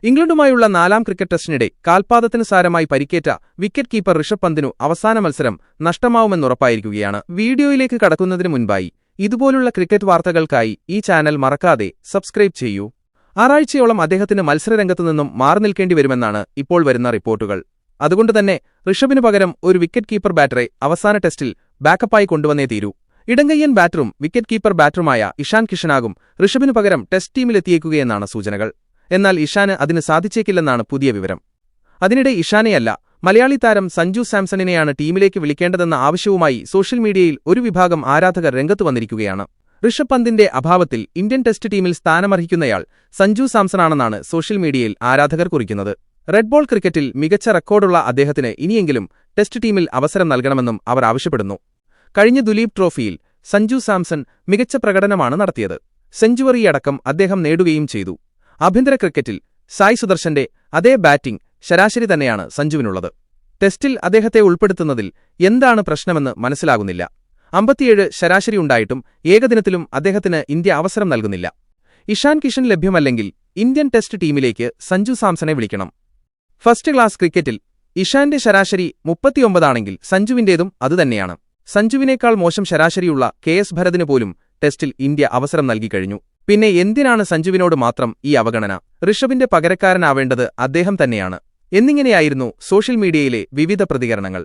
ഇംഗ്ലണ്ടുമായുള്ള 4ാം cricket ടെസ്റ്റിനിടെ കാൽപാദത്തിന് സാരമായി പരിക്കേറ്റ wicket keeper Rishabh പന്തിനു അവസാന മത്സരം നഷ്ടമാവുമെന്നുറപ്പായിരിക്കുകയാണ്. വീഡിയോയിലേക്ക് കടക്കുന്നതിനു മുൻപായി ഇതുപോലുള്ള ക്രിക്കറ്റ് വാർത്തകൾക്കായി ഈ ചാനൽ മറക്കാതെ സബ്സ്ക്രൈബ് ചെയ്യൂ. ആറാഴ്ചയോളം അദ്ദേഹത്തിന് മത്സരരംഗത്തുനിന്നും മാറി നിൽക്കേണ്ടി വരുമെന്നാണ് ഇപ്പോൾ വരുന്ന റിപ്പോർട്ടുകൾ. അതുകൊണ്ടുതന്നെ ഋഷഭിനു പകരം ഒരു വിക്കറ്റ് കീപ്പർ ബാറ്ററെ അവസാന ടെസ്റ്റിൽ ബാക്കപ്പായി കൊണ്ടുവന്നേ തീരൂ. ഇടങ്കയ്യൻ ബാറ്ററും വിക്കറ്റ് കീപ്പർ ബാറ്ററുമായ ഇഷാൻ കിഷനാകും ഋഷഭിനു പകരം ടെസ്റ്റ് ടീമിലെത്തിയേക്കുകയെന്നാണ് സൂചനകൾ. എന്നാൽ ഇഷാന് അതിന് സാധിച്ചേക്കില്ലെന്നാണ് പുതിയ വിവരം. അതിനിടെ ഇഷാനെയല്ല, മലയാളി താരം സഞ്ജു സാംസണിനെയാണ് ടീമിലേക്ക് വിളിക്കേണ്ടതെന്ന ആവശ്യവുമായി സോഷ്യൽ മീഡിയയിൽ ഒരു വിഭാഗം ആരാധകർ രംഗത്തു വന്നിരിക്കുകയാണ്. ഋഷഭ് പന്തിന്റെ അഭാവത്തിൽ ഇന്ത്യൻ ടെസ്റ്റ് ടീമിൽ സ്ഥാനമർഹിക്കുന്നയാൾ സഞ്ജു സാംസണാണെന്നാണ് സോഷ്യൽ മീഡിയയിൽ ആരാധകർ കുറിക്കുന്നത്. റെഡ് ബോൾ ക്രിക്കറ്റിൽ മികച്ച റെക്കോർഡുള്ള അദ്ദേഹത്തിന് ഇനിയെങ്കിലും ടെസ്റ്റ് ടീമിൽ അവസരം നൽകണമെന്നും അവർ ആവശ്യപ്പെടുന്നു. കഴിഞ്ഞ ദുലീപ് ട്രോഫിയിൽ സഞ്ജു സാംസൺ മികച്ച പ്രകടനമാണ് നടത്തിയത്. സെഞ്ചുറിയടക്കം അദ്ദേഹം നേടുകയും ചെയ്തു. ആഭ്യന്തര ക്രിക്കറ്റിൽ സായ് സുദർശന്റെ അതേ ബാറ്റിംഗ് ശരാശരി തന്നെയാണ് സഞ്ജുവിനുള്ളത്. ടെസ്റ്റിൽ അദ്ദേഹത്തെ ഉൾപ്പെടുത്തുന്നതിൽ എന്താണ് പ്രശ്നമെന്ന് മനസ്സിലാകുന്നില്ല. 57 ശരാശരിയുണ്ടായിട്ടും ഏകദിനത്തിലും അദ്ദേഹത്തിന് ഇന്ത്യ അവസരം നൽകുന്നില്ല. ഇഷാൻ കിഷൻ ലഭ്യമല്ലെങ്കിൽ ഇന്ത്യൻ ടെസ്റ്റ് ടീമിലേക്ക് സഞ്ജു സാംസണെ വിളിക്കണം. ഫസ്റ്റ് ക്ലാസ് ക്രിക്കറ്റിൽ ഇഷാന്റെ ശരാശരി 39 സഞ്ജുവിന്റേതും അതുതന്നെയാണ്. സഞ്ജുവിനേക്കാൾ മോശം ശരാശരിയുള്ള KS ഭരതിന് പോലും ടെസ്റ്റിൽ ഇന്ത്യ അവസരം നൽകിക്കഴിഞ്ഞു. പിന്നെ എന്തിനാണ് സഞ്ജുവിനോട് മാത്രം ഈ അവഗണന? ഋഷഭിന്റെ പകരക്കാരനാവേണ്ടത് അദ്ദേഹം തന്നെയാണ് എന്നിങ്ങനെയായിരുന്നു സോഷ്യൽ മീഡിയയിലെ വിവിധ പ്രതികരണങ്ങൾ.